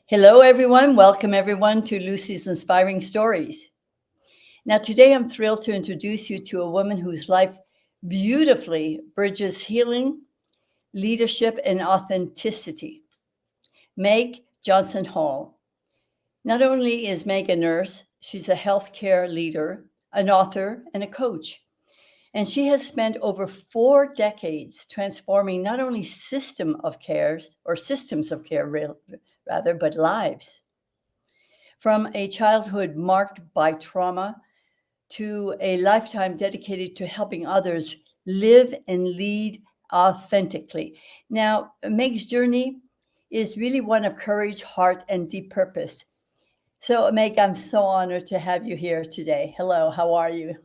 Hello, everyone. Welcome, everyone, to Lucie's Inspiring Stories. Now, today I'm thrilled to introduce you to a woman whose life beautifully bridges healing, leadership, and authenticity. Meg Johnson Hall. Not only is Meg a nurse, she's a healthcare leader, an author, and a coach. And she has spent over 4 decades transforming not only systems of care, rather, but lives. From a childhood marked by trauma to a lifetime dedicated to helping others live and lead authentically. Now, Meg's journey is really one of courage, heart, and deep purpose. So, Meg, I'm so honored to have you here today. Hello, how are you?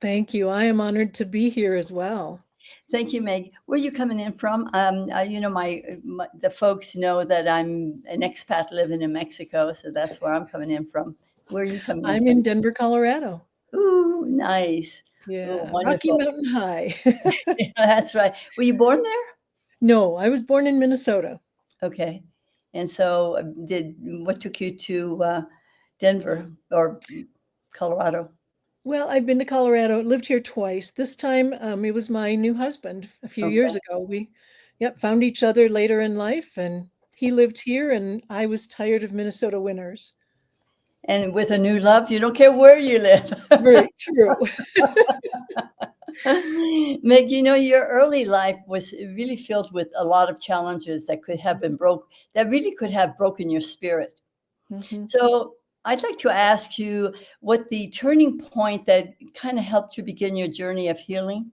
Thank you. I am honored to be here as well. Thank you, Meg. Where are you coming in from? The folks know that I'm an expat living in Mexico, so that's where I'm coming in from. Where are you coming in I'm from? in Denver, Colorado. Ooh, nice. Ooh, Yeah, Rocky wonderful. Mountain High. That's right. Were you born there? No, I was born in Minnesota. Okay. And so, what took you to Denver or Colorado? Well, I've been to Colorado, lived here twice. This time, it was my new husband a few years Okay. ago. We found each other later in life, and he lived here, and I was tired of Minnesota winters. And with a new love, you don't care where you live. Very true. Meg, your early life was really filled with a lot of challenges that really could have broken your spirit. Mhm. So I'd like to ask you what the turning point that kind of helped you begin your journey of healing.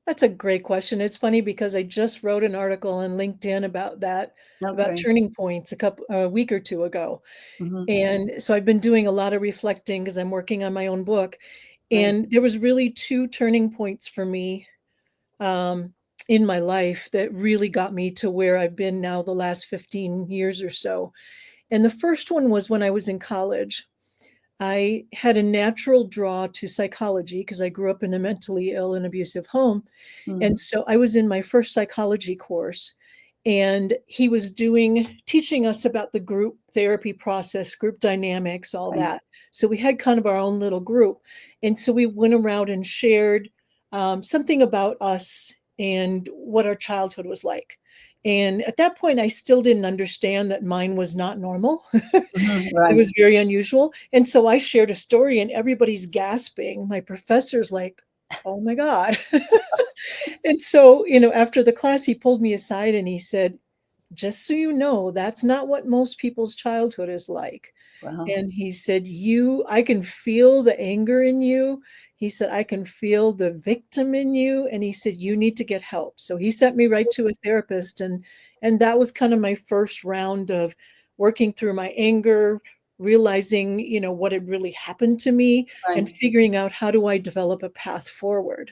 That's a great question. It's funny because I just wrote an article on LinkedIn about that, about Okay. turning points a week or two ago. Hmm. And so I've been doing a lot of reflecting because I'm working on my own book. Right. And there was really two turning points for me um, in my life that really got me to where I've been now the last 15 years or so. And the first one was when I was in college. I had a natural draw to psychology because I grew up in a mentally ill and abusive home. And Hmm. so I was in my first psychology course, and he was teaching us about the group therapy process, group dynamics, all Right. that. So we had kind of our own little group. And so we went around and shared something about us and what our childhood was like. And at that point, I still didn't understand that mine was not normal. Hmm. It Right. was very unusual. And so I shared a story, and everybody's gasping. My professor's like, oh my God. And so, after the class, he pulled me aside and he said, just so you know, that's not what most people's childhood is like. Wow. And he said, I can feel the anger in you. He said, I can feel the victim in you. And he said, you need to get help. So he sent me right to a therapist. And that was kind of my first round of working through my anger, realizing, what had really happened to me and Right. figuring out how do I develop a path forward.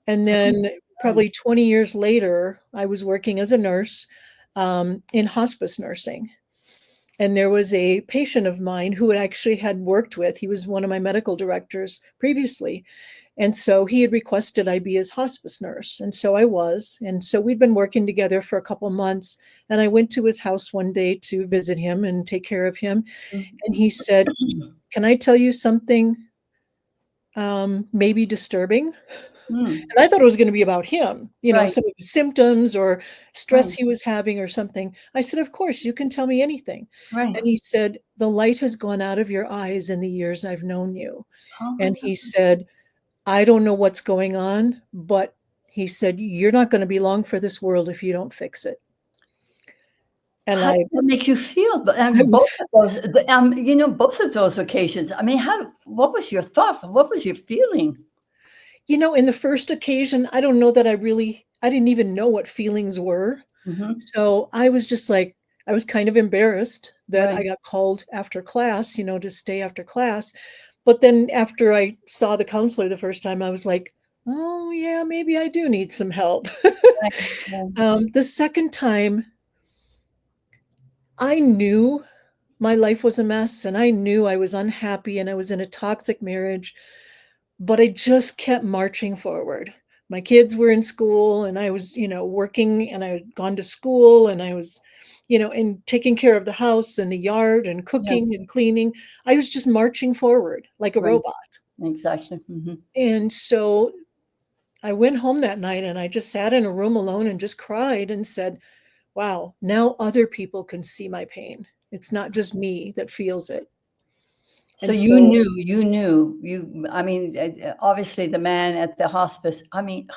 And then Right. probably 20 years later, I was working as a nurse in hospice nursing. And there was a patient of mine who actually had worked with, he was one of my medical directors previously. And so he had requested I be his hospice nurse. And so I was. And so we'd been working together for a couple months. And I went to his house one day to visit him and take care of him. And he said, can I tell you something maybe disturbing? Mm. And I thought it was going to be about him, Right. some of his symptoms or stress Right. he was having or something. I said, of course, you can tell me anything. Right. And he said, the light has gone out of your eyes in the years I've known you. Oh my And God. he said, I don't know what's going on, but he said, you're not going to be long for this world if you don't fix it. And How did that make you feel? But I and was, both of those occasions. I mean, what was your thought? What was your feeling? in the first occasion, I don't know that I didn't even know what feelings were. Hmm. So I was just like, I was kind of embarrassed that I Right. got called after class, to stay after class. But then after I saw the counselor the first time, I was like, oh, yeah, maybe I do need some help. Right. Right. The second time, I knew my life was a mess and I knew I was unhappy and I was in a toxic marriage, but I just kept marching forward. my kids were in school and I was, working and I had gone to school and I was, and taking care of the house and the yard and Yeah. cooking and cleaning. I was just marching forward like a Right. robot. Exactly. Hmm. And so I went home that night and I just sat in a room alone and just cried and said, wow, now other people can see my pain. It's not just me that feels it. So And so, I mean, obviously the man at the hospice, I mean,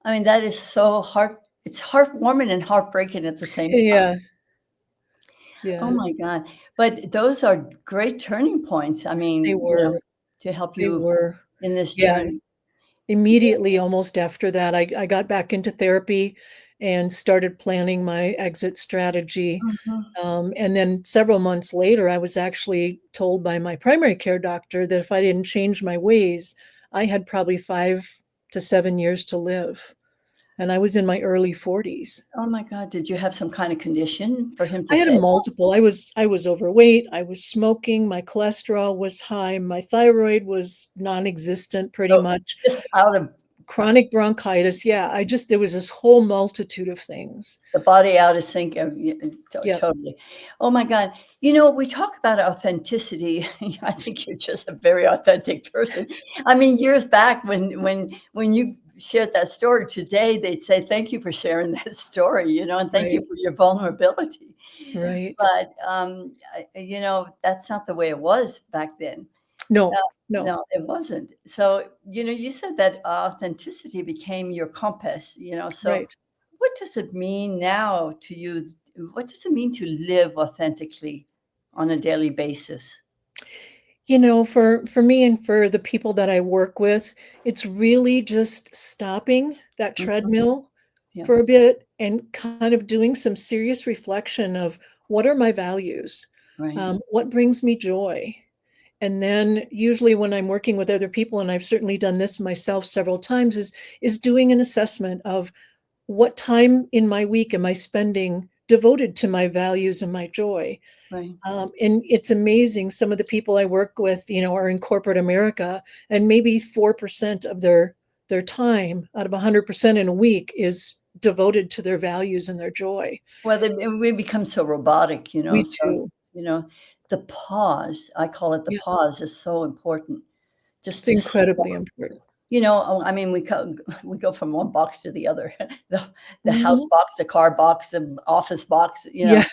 that is so it's heartwarming and heartbreaking at the same time. yeah, Oh yeah, my God. But those are great turning points. I they mean, were, to help they you were. in this Yeah. journey. Immediately, almost after that, I got back into therapy and started planning my exit strategy. Mhm. And then several months later, I was actually told by my primary care doctor that if I didn't change my ways, I had probably 5 to 7 years to live. And I was in my early 40s. Oh my God. Did you have some kind of condition for him to I had a say? multiple. I was overweight. I was smoking. My cholesterol was high. My thyroid was non-existent, pretty So much. just out of Chronic bronchitis. Yeah, there was this whole multitude of things. the body out of sync. Yeah, Totally. Oh my God. We talk about authenticity. I think you're just a very authentic person. I mean, years back when you shared that story today, they'd say, thank you for sharing that story, and thank you right, for your vulnerability. right. But, that's not the way it was back then. No, No, no, no, it wasn't. So, you said that authenticity became your compass, so right. what does it mean now to you? What does it mean to live authentically on a daily basis? For me and for the people that I work with, it's really just stopping that Mhm. treadmill Yeah, for a bit and kind of doing some serious reflection of what are my values? right, What brings me joy? And then usually when I'm working with other people, and I've certainly done this myself several times, is doing an assessment of what time in my week am I spending devoted to my values and my joy. right. And it's amazing. Some of the people I work with, are in corporate America, and maybe 4% of their time out of 100% in a week is devoted to their values and their joy. Well, we become so robotic, We so, too. you know, the pause, I call it the Yeah, pause, is so important. Just it's to incredibly important. I mean, we go from one box to the other, the house Mhm. box, the car box, the office box, Yeah.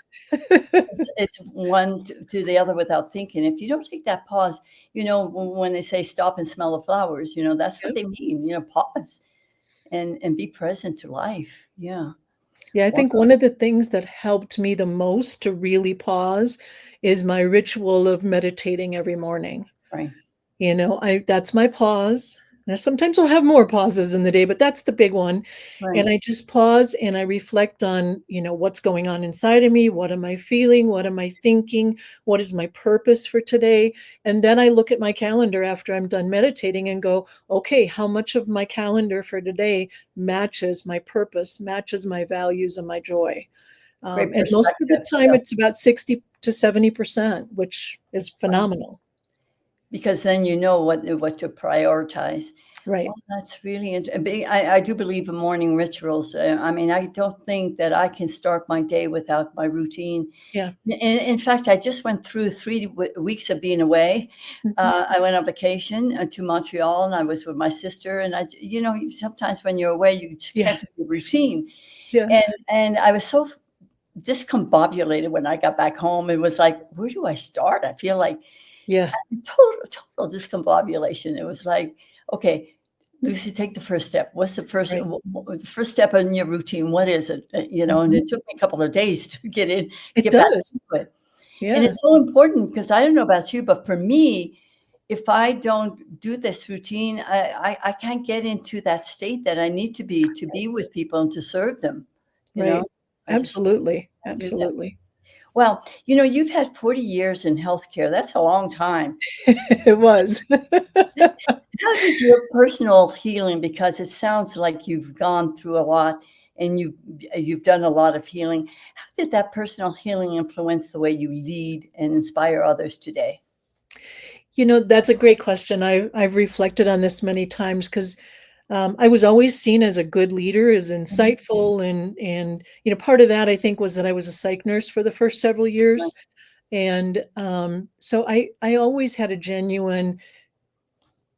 it's one to the other without thinking. If you don't take that pause, when they say stop and smell the flowers, that's what Yep. they mean, pause and be present to life. Yeah. Yeah, I Wow. think one of the things that helped me the most to really pause is my ritual of meditating every morning. Right. I that's my pause. Now, sometimes I'll have more pauses in the day, but that's the big one. Right. And I just pause and I reflect on, what's going on inside of me. What am I feeling? What am I thinking? What is my purpose for today? And then I look at my calendar after I'm done meditating and go, okay, how much of my calendar for today matches my purpose, matches my values and my joy? Great And most of the perspective. time, Yeah. it's about 60 to 70%, which is Wow. phenomenal. Because then you know what to prioritize. Right. Oh, that's really interesting. I do believe in morning rituals. I mean, I don't think that I can start my day without my routine. Yeah. In fact, I just went through 3 weeks of being away. Mhm. I went on vacation to Montreal, and I was with my sister. And sometimes when you're away, you just Yeah. can't do the routine. Yeah. And I was so discombobulated when I got back home. It was like, where do I start? I feel like Yeah. total discombobulation. It was like, okay, Lucy, take the first step. What's Right. the first step in your routine? What is it? And Mhm. it took me a couple of days to It get back does. into it. And Yeah. it's so important because I don't know about you, but for me, if I don't do this routine, I can't get into that state that I need to be with people and to serve them. You know, Right. I just Absolutely. can't do that. Absolutely. Well, you've had 40 years in healthcare. That's a long time. It was. How did your personal healing, because it sounds like you've gone through a lot and you've done a lot of healing. How did that personal healing influence the way you lead and inspire others today? That's a great question. I've reflected on this many times because I was always seen as a good leader, as insightful, and part of that I think was that I was a psych nurse for the first several Right. years, and so I always had a genuine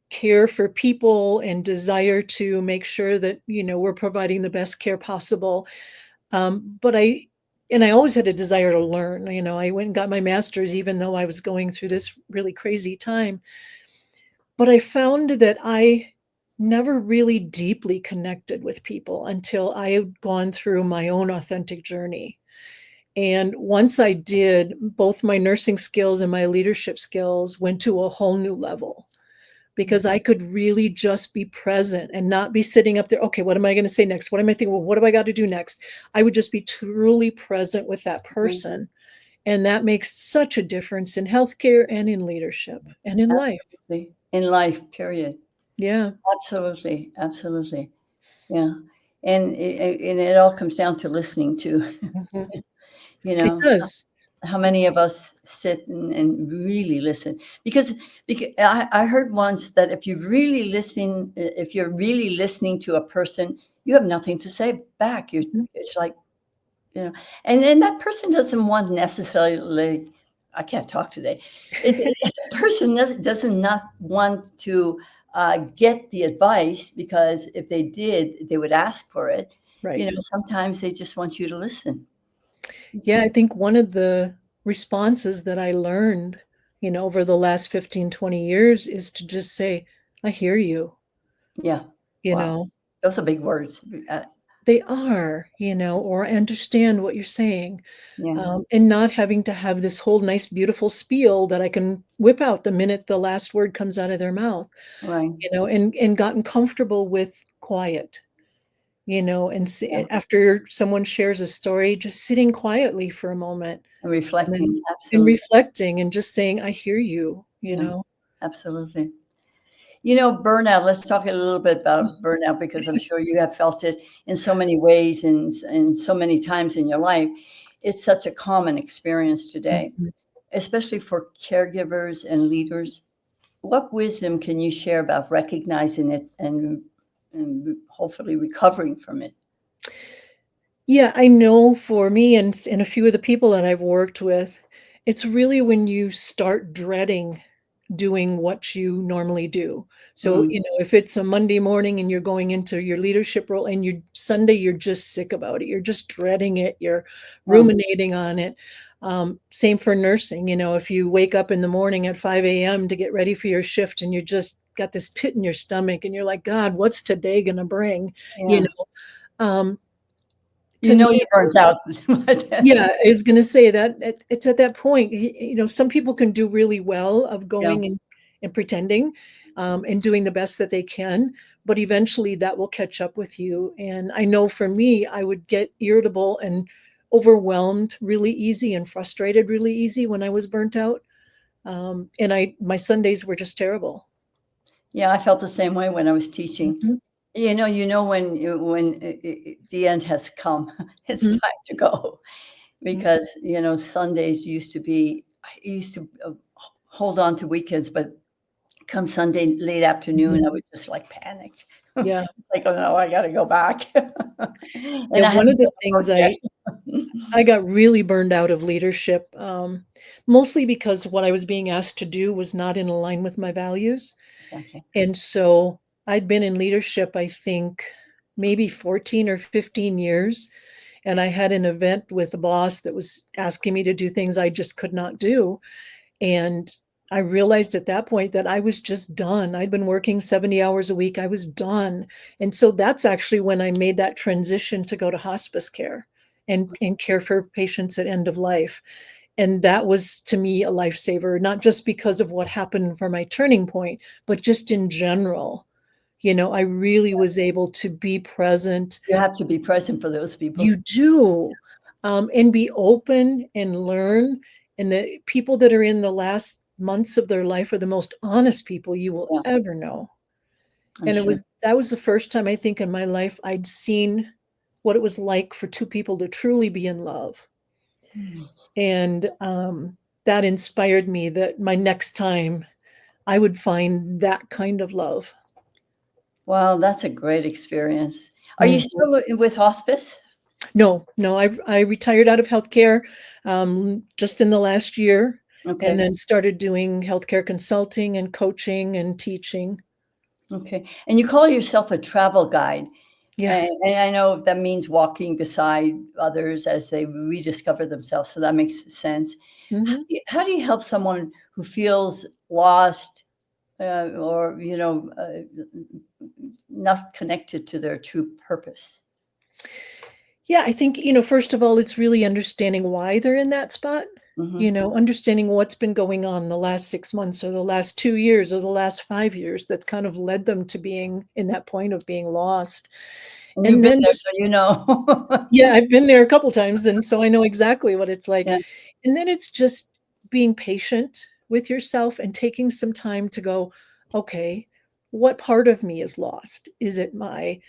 care for people and desire to make sure that we're providing the best care possible. But I always had a desire to learn. I went and got my master's, even though I was going through this really crazy time. But I found that I never really deeply connected with people until I had gone through my own authentic journey. And once I did, both my nursing skills and my leadership skills went to a whole new level because I could really just be present and not be sitting up there. Okay, what am I going to say next? What am I thinking? Well, what do I got to do next? I would just be truly present with that person. And that makes such a difference in healthcare and in leadership and in life. Absolutely. In life, period. Yeah. Absolutely. Absolutely. Yeah. And it all comes down to listening to, Mhm. you It know, does. how many of us sit and really listen? Because I heard once that if you're really listening to a person, you have nothing to say back. Mhm. It's like, and that person doesn't want necessarily, I can't talk today. The person doesn't not want to get the advice, because if they did, they would ask for it. Right. Sometimes they just want you to listen. Yeah, I think one of the responses that I learned, over the last 15, 20 years is to just say, I hear you, Yeah. you Wow. know. Those are big words. They are, or I understand what you're saying. Yeah. And not having to have this whole nice, beautiful spiel that I can whip out the minute the last word comes out of their mouth, Right. and gotten comfortable with quiet, and Yeah. after someone shares a story, just sitting quietly for a moment And and then reflecting. and Absolutely. reflecting and just saying, I hear you, you Yeah. know. Absolutely. Burnout, let's talk a little bit about burnout, because I'm sure you have felt it in so many ways and so many times in your life. It's such a common experience today, Mhm. especially for caregivers and leaders. What wisdom can you share about recognizing it and hopefully recovering from it? Yeah, I know for me and a few of the people that I've worked with, it's really when you start dreading doing what you normally do. So, Mm, if it's a Monday morning and you're going into your leadership role and Sunday, you're just sick about it. You're just dreading it. You're wow. ruminating on it. Same for nursing. If you wake up in the morning at 5 a.m. to get ready for your shift and you just got this pit in your stomach and you're like, God, what's today going to bring? You Yeah. know, um, to You're me, burnt out. yeah, I was gonna say that it's at that point, some people can do really well of Yeah. going and pretending, and doing the best that they can, but eventually that will catch up with you. And I know for me, I would get irritable and overwhelmed really easy and frustrated really easy when I was burnt out. And my Sundays were just terrible. Yeah, I felt the same way when I was teaching. Mhm, When the end has come, it's mhm, time to go, mhm. because Sundays I used to hold on to weekends, but come Sunday late afternoon, Mhm. I would just like panic, Yeah. like, oh no, I got to go back, Yeah, and I one of haven't the done the things work yet. I got really burned out of leadership, mostly because what I was being asked to do was not in line with my values. Gotcha. And so I'd been in leadership, I think, maybe 14 or 15 years. And I had an event with a boss that was asking me to do things I just could not do. And I realized at that point that I was just done. I'd been working 70 hours a week. I was done. And so that's actually when I made that transition to go to hospice care and care for patients at end of life. And that was to me a lifesaver, not just because of what happened for my turning point, but just in general. I really was able to be present. You have to be present for those people. You do, and be open and learn. And the people that are in the last months of their life are the most honest people you will Yeah, ever know. I'm And sure. that was the first time I think in my life I'd seen what it was like for two people to truly be in love. Mm. And that inspired me that my next time I would find that kind of love. Wow, that's a great experience. Are you Mhm. still with hospice? No, no, I retired out of healthcare, just in the last year, and Okay. then started doing healthcare consulting and coaching and teaching. Okay. And you call yourself a travel guide. Yeah. And I know that means walking beside others as they rediscover themselves. So that makes sense. Mhm. How do you help someone who feels lost or, not connected to their true purpose? Yeah, I think, first of all, it's really understanding why they're in that spot, Hmm. understanding what's been going on the last 6 months or the last 2 years or the last 5 years that's kind of led them to being in that point of being lost. And you've And been then there, just so you know. yeah, I've been there a couple times, and so I know exactly what it's like. Yeah. And then it's just being patient with yourself and taking some time to go, "Okay, what part of me is lost? Is it my,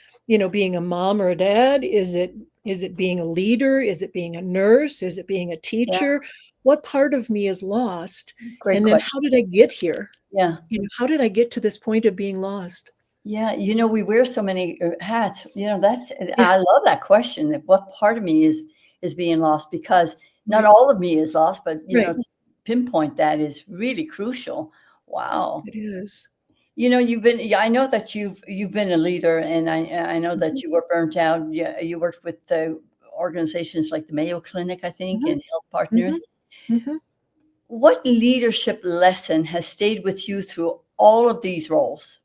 being a mom or a dad? Is it being a leader? Is it being a nurse? Is it being a Yeah. teacher? What part of me is lost? Great And then how question. did I get here? Yeah. How did I get to this point of being lost?" Yeah, we wear so many hats. That's Yeah, I love that question. That what part of me is being lost? Because not right, all of me is lost, but right. to pinpoint that is really crucial. Wow. It is. You've been. Yeah, I know that you've been a leader, and I know Mhm, that you were burnt out. Yeah, you worked with organizations like the Mayo Clinic, I think, mhm, and Health Partners. mhm, mhm. What leadership lesson has stayed with you through all of these roles?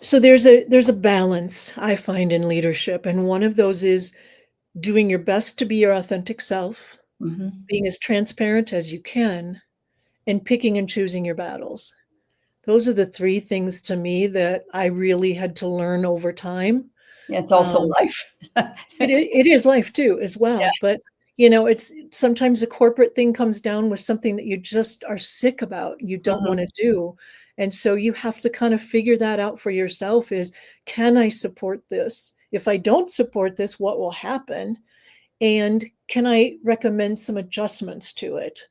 So there's a balance I find in leadership, and one of those is doing your best to be your authentic self, Hmm. being as transparent as you can, and picking and choosing your battles. Those are the 3 things to me that I really had to learn over time. Yeah, it's also Um, life. it is life too as Yeah. well, but, it's sometimes a corporate thing comes down with something that you just are sick about, you don't Mhm. wanna do, and so you have to kind of figure that out for yourself is, "Can I support this? If I don't support this, what will happen? And can I recommend some adjustments to it?"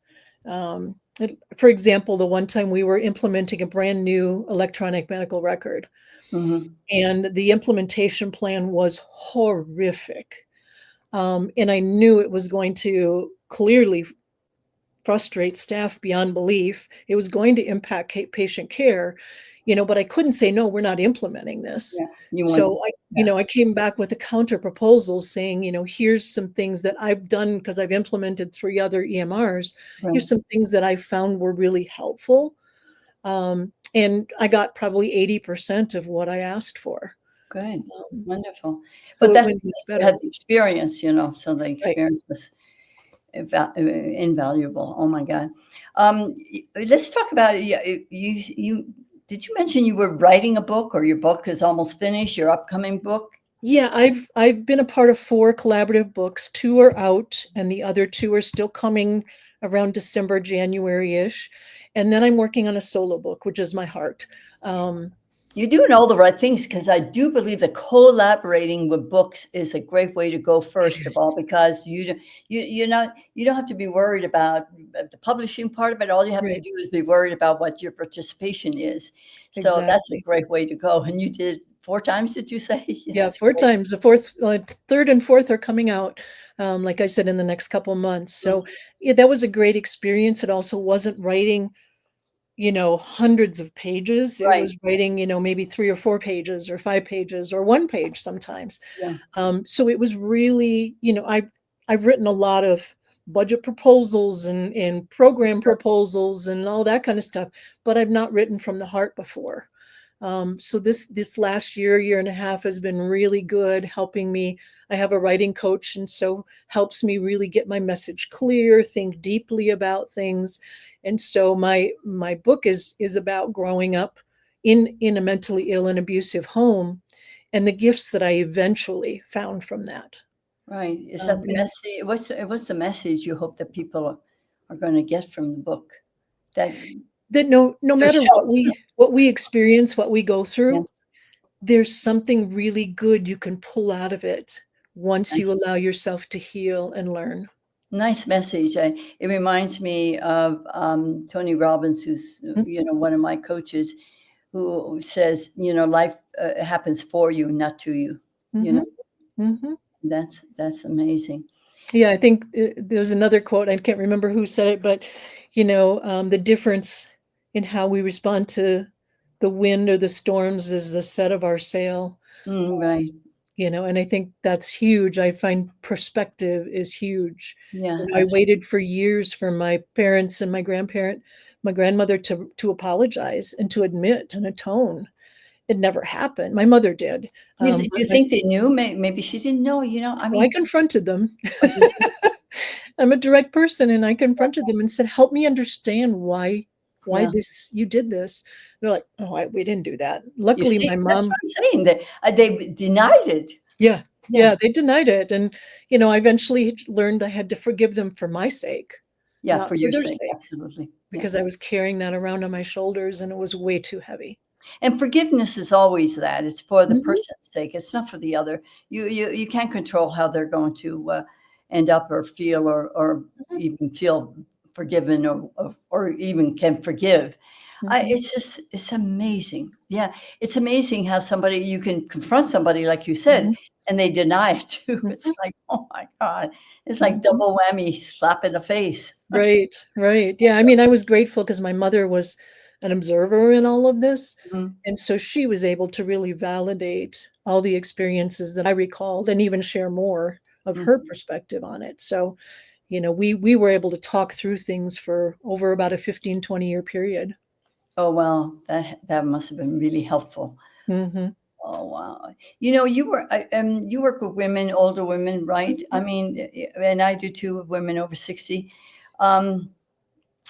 For example, the one time we were implementing a brand new electronic medical record, Mhm. and the implementation plan was horrific. And I knew it was going to clearly frustrate staff beyond belief. It was going to impact patient care, but I couldn't say, no, we're not implementing this. Yeah, you want So yeah, I came back with a counter proposal saying, here's some things that I've done because I've implemented 3 other EMRs. right, Here's some things that I found were really helpful. And I got probably 80% of what I asked for. good, Um, wonderful. But so it that's went much because you had better. the experience, so the Right. experience was invaluable. Oh my god. Let's talk about yeah, you did you mention you were writing a book or your book is almost finished, your upcoming book? Yeah, I've been a part of 4 collaborative books. 2 are out, and the other 2 are still coming around December, January-ish, and then I'm working on a solo book, which is my heart. Um, You're doing all the right things because I do believe that collaborating with books is a great way to go first of all yes, because you don't have to be worried about the publishing part of it. All you have to right, do is be worried about what your participation is. So that's a exactly. great way to go. And you did 4 times, did you say? Yeah, Yeah, that's 4 great. times. The 4th 3rd and 4th are coming out, like I said, in the next couple months. So, Mhm. yeah, that was a great experience. It also wasn't writing hundreds of pages. It Right. was writing, maybe 3 or 4 pages or 5 pages or 1 page sometimes. Yeah. So it was really, I've written a lot of budget proposals and program proposals and all that kind of stuff, but I've not written from the heart before. So this last year and a half has been really good helping me. I have a writing coach, and so helps me really get my message clear, think deeply about things. And so my book is about growing up in a mentally ill and abusive home and the gifts that I eventually found from that. Right. Is that the And message? What's the message you hope that people are going to get from the book? That that no there's matter help. what we experience, what we go Yeah. through, there's something really good you can pull out of it once I you see. allow yourself to heal and learn. Nice message. It reminds me of Tony Robbins, who's one of my coaches, who says, life happens for you, not to you. Mm-hmm. Mm-hmm. That's amazing. Yeah, I think there's another quote. I can't remember who said it, but the difference in how we respond to the wind or the storms is the set of our sail. Right. And I think that's huge. I find perspective is huge. Yeah. I waited for years for my parents and my grandmother to apologize and to admit and atone. It never happened. My mother did. Do you think they knew? Maybe she didn't know. I I mean, confronted them. I'm a direct person, and I confronted them and said, "Help me understand why yeah. you did this." They're like, "Oh, we didn't do that." You Luckily, see, my that's mom. what I'm saying. They denied it. Yeah, they denied it, and I eventually learned I had to forgive them for my sake, Yeah, not for for your their sake, sake, absolutely. Yeah. because I was carrying that around on my shoulders, and it was way too heavy. And forgiveness is always that. It's for the Mhm. person's sake. It's not for the other. You can't control how they're going to end up or feel or Mhm. even feel forgiven or even can forgive. Mhm. It's amazing. Yeah, it's amazing how you can confront somebody like you said, Mhm. and they deny it too. It's Mhm. like, oh my God, it's like Mhm. double whammy, slap in the face. Right, right. Yeah, I mean, I was grateful because my mother was an observer in all of this, Mhm. and so she was able to really validate all the experiences that I recalled and even share more of her Mhm. perspective on it. So, we were able to talk through things for over about a 15-20 year period. Oh well, that must have been really helpful. Mhm. Oh, wow. You work with women, older women, right? I Mhm. mean, and I do too with women over 60. Um,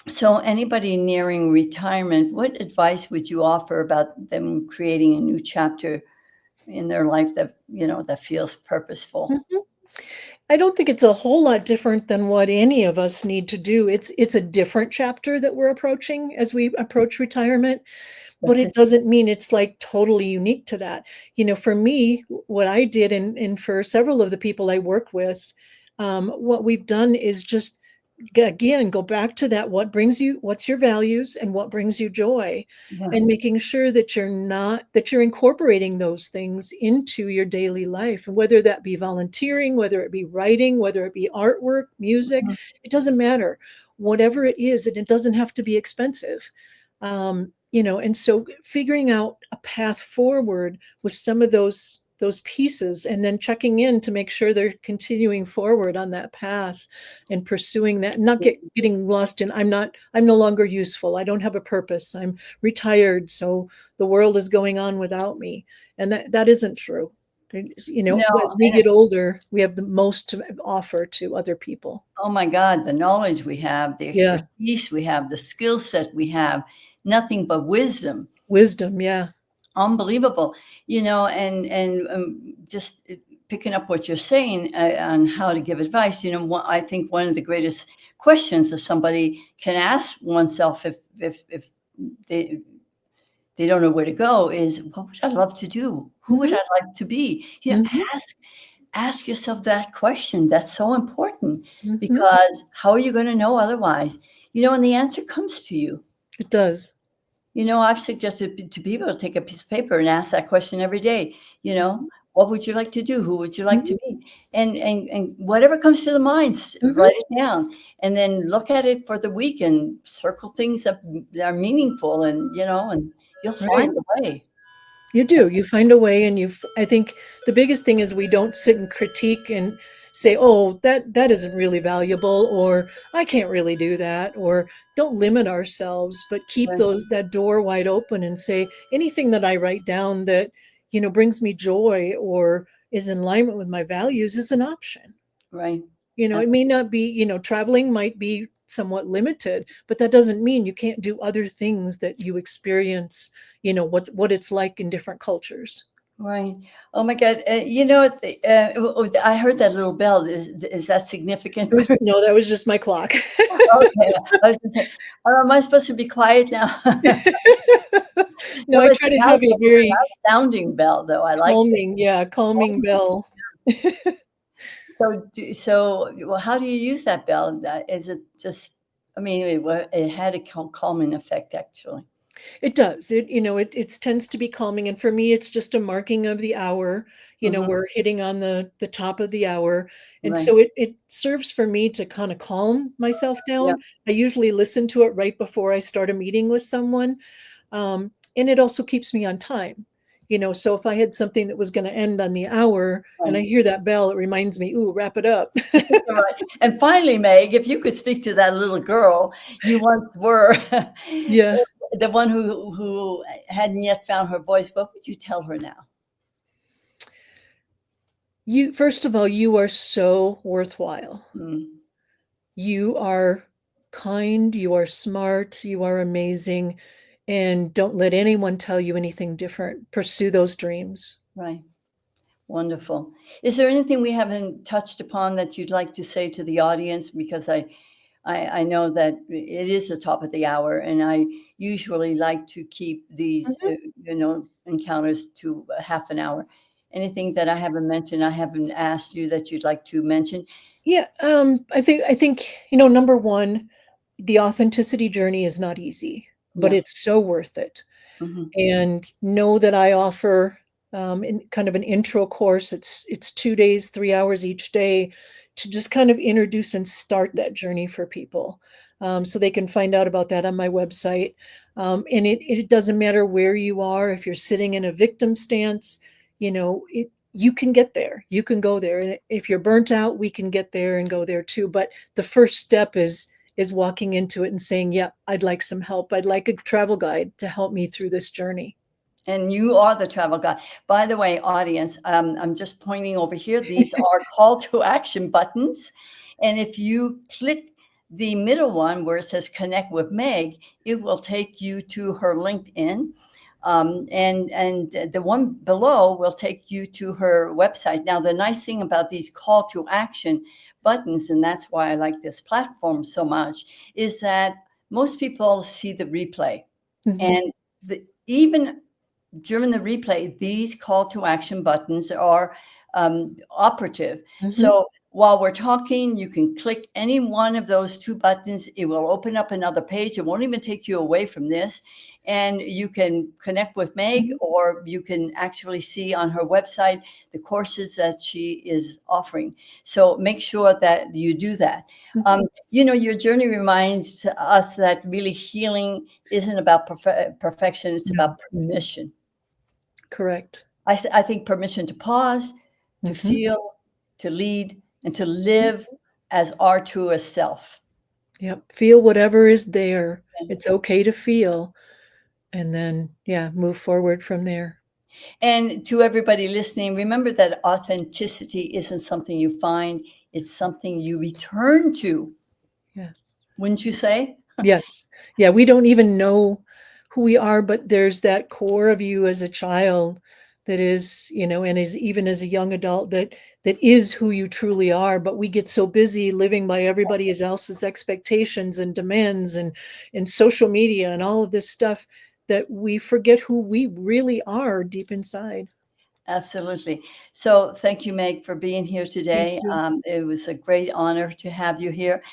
so anybody nearing retirement, what advice would you offer about them creating a new chapter in their life that feels purposeful? Mhm. I don't think it's a whole lot different than what any of us need to do. It's a different chapter that we're approaching as we approach retirement, but That's it it. doesn't mean it's like totally unique to that. For me, what I did and for several of the people I work with, what we've done is just again go back to that what's your values and what brings you joy, Yeah. and making sure that you're incorporating those things into your daily life, and whether that be volunteering, whether it be writing, whether it be artwork, music, Mhm. it doesn't matter. Whatever it is, and it doesn't have to be expensive. And so figuring out a path forward with some of those pieces, and then checking in to make sure they're continuing forward on that path and pursuing that, not getting lost in I'm no longer useful, I don't have a purpose, I'm retired, so the world is going on without me. And that isn't true. No, As we get older, we have the most to offer to other people. oh my God, the knowledge we have, the Yeah. expertise we have, the skill set we have, nothing but wisdom. Wisdom. Yeah. Unbelievable, and just picking up what you're saying on how to give advice. I think one of the greatest questions that somebody can ask oneself if they they don't know where to go is, what would I love to do? Who would Hmm. I like to be? Hmm. Ask yourself that question. That's so important Hmm. because how are you going to know otherwise? And the answer comes to you. It does. I've suggested to people to take a piece of paper and ask that question every day. Mhm. What would you like to do? Who would you like to Mhm. be? And whatever comes to the mind, Mhm. write it down, and then look at it for the week and circle things that are meaningful, and you'll Right. find a way. You do. You find a way, and I think the biggest thing is we don't sit and critique and say, "Oh, that isn't really valuable," or "I can't really do that," or don't limit ourselves, but keep Right. that door wide open and say anything that I write down that, brings me joy or is in alignment with my values is an option. Right. It may not be, traveling might be somewhat limited, but that doesn't mean you can't do other things that you experience, what it's like in different cultures. Right. Oh my God. I heard that little bell. Is that significant? No, that was just my clock. Okay. I was gonna say, am I supposed to be quiet now? No, No, I it's try to have a a very nice sounding bell, though. I like it. calming bell. Well, how do you use that bell? Is it just, I mean, it had a calming effect, actually. It does. It tends to be calming, and for me, it's just a marking of the hour. Mhm. We're hitting on the top of the hour, and Right. so it serves for me to kind of calm myself Yeah. down. I usually listen to it right before I start a meeting with someone, and it also keeps me on time. So if I had something that was going to end on the hour and I Right. hear that bell, it reminds me, ooh, wrap it up. All right. And finally, Meg, if you could speak to that little girl you once were, Yeah. the one who hadn't yet found her voice, what would you tell her now? First of all, you are so worthwhile. Mm, You are kind, you are smart, you are amazing, and don't let anyone tell you anything different. Pursue those dreams. right. Wonderful. Is there anything we haven't touched upon that you'd like to say to the audience? Because I know that it is the top of the hour, and I usually like to keep these, Mhm. encounters to a half an hour. Anything that I haven't mentioned, I haven't asked you that you'd like to mention? Yeah, I think number one, the authenticity journey is not easy, but Yeah. it's so worth it. Mhm. And know that I offer kind of an intro course. It's 2 days, 3 hours each day to just kind of introduce and start that journey for people. So they can find out about that on my website. And it doesn't matter where you are. If you're sitting in a victim stance, you can get there. You can go there. And if you're burnt out, we can get there and go there too. But the first step is walking into it and saying, yeah, I'd like some help. I'd like a travel guide to help me through this journey. And you are the travel guide. By the way, audience, I'm just pointing over here. These are call to action buttons. And if you click the middle one where it says connect with Meg, it will take you to her LinkedIn. And the one below will take you to her website. Now, the nice thing about these call to action buttons, and that's why I like this platform so much, is that most people see the replay. Mhm, And even during the replay, these call to action buttons are operative. mhm, So while we're talking, you can click any one of those two buttons. It will open up another page. It won't even take you away from this. And you can connect with Meg, mhm, or you can actually see on her website the courses that she is offering. So make sure that you do that. mhm. Your journey reminds us that really healing isn't about perfection, it's No, about permission. correct. I think permission to pause, to Mhm, feel, to lead, and to mhm. live as our truest self. Yep, feel whatever is there. It's okay to feel, and then, yeah, move forward from there. And to everybody listening, remember that authenticity isn't something you find, it's something you return to. Yes. Wouldn't you say? Yes. Yeah, we don't even know who we are, but there's that core of you as a child that is, and is even as a young adult that is who you truly are. But we get so busy living by everybody else's expectations and demands and social media and all of this stuff that we forget who we really are deep inside. Absolutely. So thank you, Meg, for being here Thank today. you. It was a great honor to have you here.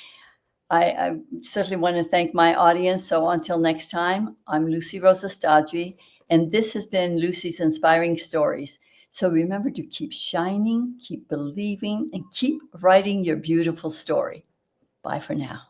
I certainly want to thank my audience. So until next time, I'm Lucie Rosa-Stagi, and this has been Lucie's Inspiring Stories. So remember to keep shining, keep believing, and keep writing your beautiful story. Bye for now.